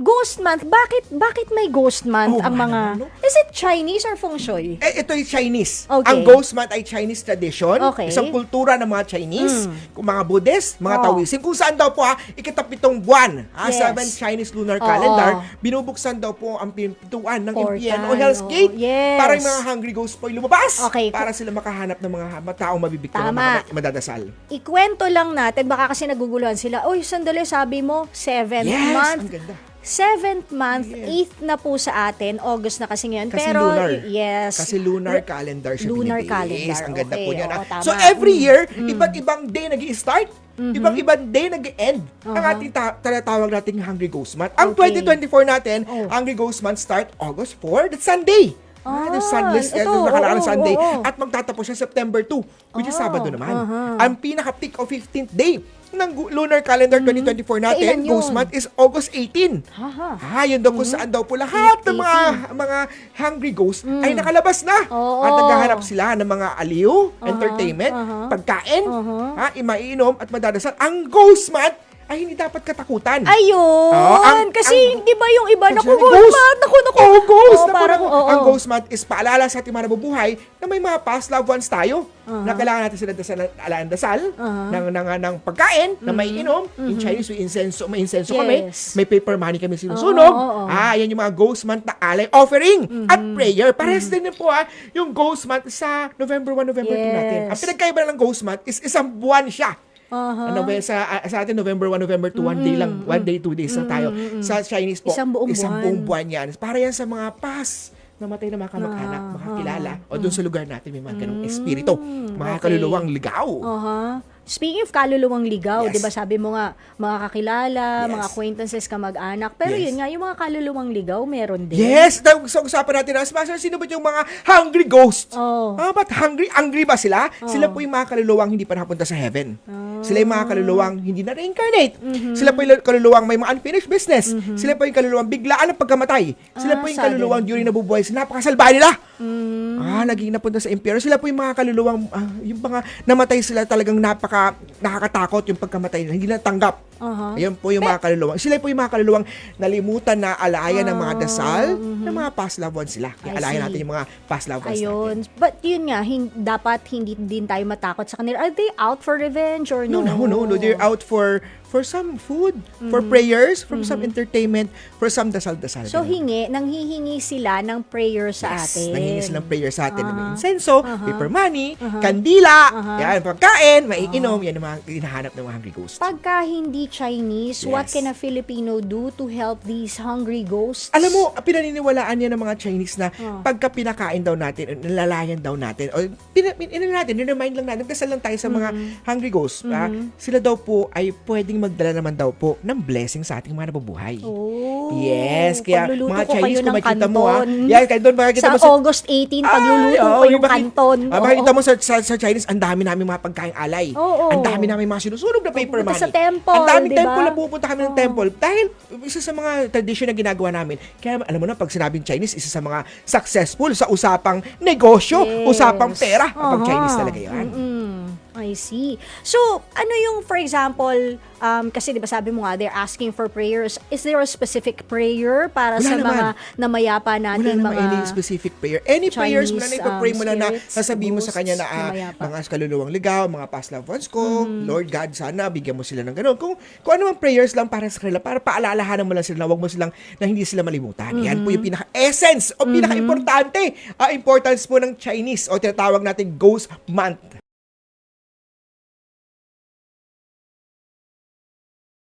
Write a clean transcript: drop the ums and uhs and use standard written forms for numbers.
Ghost month, bakit may ghost month ang mga... Is it Chinese or feng shui? Ito ay Chinese. Okay. Ang Ghost Month ay Chinese tradition. Okay. Isang kultura ng mga Chinese, mga Buddhist, mga Taoism. Kung saan daw po ikatapitong buwan, Yes. 7 Chinese lunar calendar, binubuksan daw po ang pintuan ng Portal. impyerno o Hell's Gate Yes. para yung mga hungry ghosts po ay lumabas. Okay. Para sila makahanap ng mga taong mabibiktima, Tama. madadasal. Ikwento lang natin, baka kasi naguguluhan sila, oy, sandali, sabi mo, 7th Yes, month. ang ganda. 7th month, Yes. 8th na po sa atin, August na kasi ngayon. Kasi Pero, lunar. yes. Kasi lunar calendar siya Lunar binibase. calendar. Ang ganda po Okay, niyan. oo, tama. So every year, iba't ibang day nag-i-start. Iba't ibang day nag-end. Ang ating tinatawag nating Hungry Ghost Month. Ang Okay. 2024 natin, Hungry Ghost Month start August 4, that's Sunday. The sunless, ito, nakalaang oo, Sunday. oo. At magtatapos siya September 2, which is Sabado naman. Ang pinaka-peak of 15th day ng lunar calendar 2024 natin, Kailan yun? Ghost Month is August 18. Yun daw kung saan daw po lahat ng mga hungry ghosts ay nakalabas na. Oo. At naghahanap sila ng mga aliw, entertainment, pagkain, maiinom at madadasal. Ang Ghost Month ay hindi dapat katakutan. Ayun! Kasi, di ba yung iba, naku, Ghost. ghost month, naku. Ghost! Oo, parang, oo. Ang Ghost Month is paalala sa ating mga nabubuhay na may mga past loved ones tayo na kailangan natin sila dasal ng pagkain na may inom. In Chinese, may insenso kami. Yes. May paper money kami sinusunog. Oo. Yan yung mga Ghost Month na alay offering at prayer. Parehas din po yung Ghost Month sa November 1, November 2 natin. Yes. Ang pinagkaiba ng Ghost Month is isang buwan siya. Ano ba, sa atin November 1, November 2, 1 day lang, 1 day, 2 days lang tayo. Sa Chinese po, Isang buong buong buwan yan. Para yan sa mga past namatay na mga kamag-anak, makakilala, o doon sa lugar natin may mga ganong espiritu, mga kaluluwang ligaw. Speaking of kaluluwang ligaw, Yes. 'di ba sabi mo nga mga kakilala, Yes. mga acquaintances, kamag-anak. Pero Yes. yun nga, yung mga kaluluwang ligaw meron din. Yes! So, usapan natin, Master, sino ba yung mga hungry ghosts? Oh. Ba't hungry? Angry ba sila? Sila po yung mga kaluluwang hindi pa napunta sa heaven. Sila yung mga kaluluwang hindi na reincarnate. Sila po yung kaluluwang may mga unfinished business. Sila po yung kaluluwang biglaan ang pagkamatay. Sila po yung sudden. kaluluwang during nabubuhay. Napakasalbahe nila. Naging napunta sa impyerno. Sila po yung mga kaluluwang, yung mga namatay sila talagang nakakatakot yung pagkamatay nila. Hindi na tanggap. Ayun po yung mga kaluluwang. Sila po yung mga kaluluwang nalimutan na alayan ng mga dasal ng mga past loved ones sila. Kaya I alayan see. natin yung mga past loved ones natin. Ayun. But yun nga, dapat hindi din tayo matakot sa kanila. Are they out for revenge or no? No. They're out for some food, for prayers, from some entertainment, for some dasal-dasal. So Ganun. nanghihingi sila ng prayer sa atin. Nanghingi silang prayer sa atin. May insenso, paper money, kandila, yan, pagkain, maiinom, yan ang mga hinahanap ng mga hungry ghosts. Pagka hindi Chinese, what Yes. can a Filipino do to help these hungry ghosts? Alam mo, pinaniniwalaan niya ng mga Chinese na pagka pinakain daw natin, o nilalayan daw natin, o remind lang natin, kasal lang tayo sa mga hungry ghosts, sila daw po ay pwedeng magdala naman daw po ng blessing sa ating mga nabubuhay. Oh, Yes, kaya pagluluto mga ko Chinese, kayo kung ng makikita mo kanton. yes, kaya doon makikita Sa mo August 18, pagluluto ko yung kanton. Makikita mo sa Chinese, ang dami namin mga pagkain alay. Oo. Ang dami namin mga sinusunog na paper Pupunta money. sa temple, Ang daming diba? temple na pupunta kami ng temple. Dahil isa sa mga tradition na ginagawa namin. Kaya alam mo na, pag sinabing Chinese, isa sa mga successful sa usapang negosyo, Yes. usapang pera. Pag Chinese talaga yan. I see. So, ano yung, for example, kasi di ba sabi mo nga, they're asking for prayers. Is there a specific prayer para Wala sa naman. mga namayapa Wala natin naman mga... any specific prayer. Any prayers mo na Chinese, ipag-pray mo na spirits, sasabihin mo sa kanya na ghosts, namayapa. mga kaluluwang ligaw, mga past loved ones ko, Lord God, sana bigyan mo sila ng ganun. Kung ano mang prayers lang para sa kanila, para paalalahanan mo lang sila na huwag mo silang, na hindi sila malimutan. Yan po yung pinaka-essence o pinaka-importante importance po ng Chinese o tinatawag natin Ghost Month.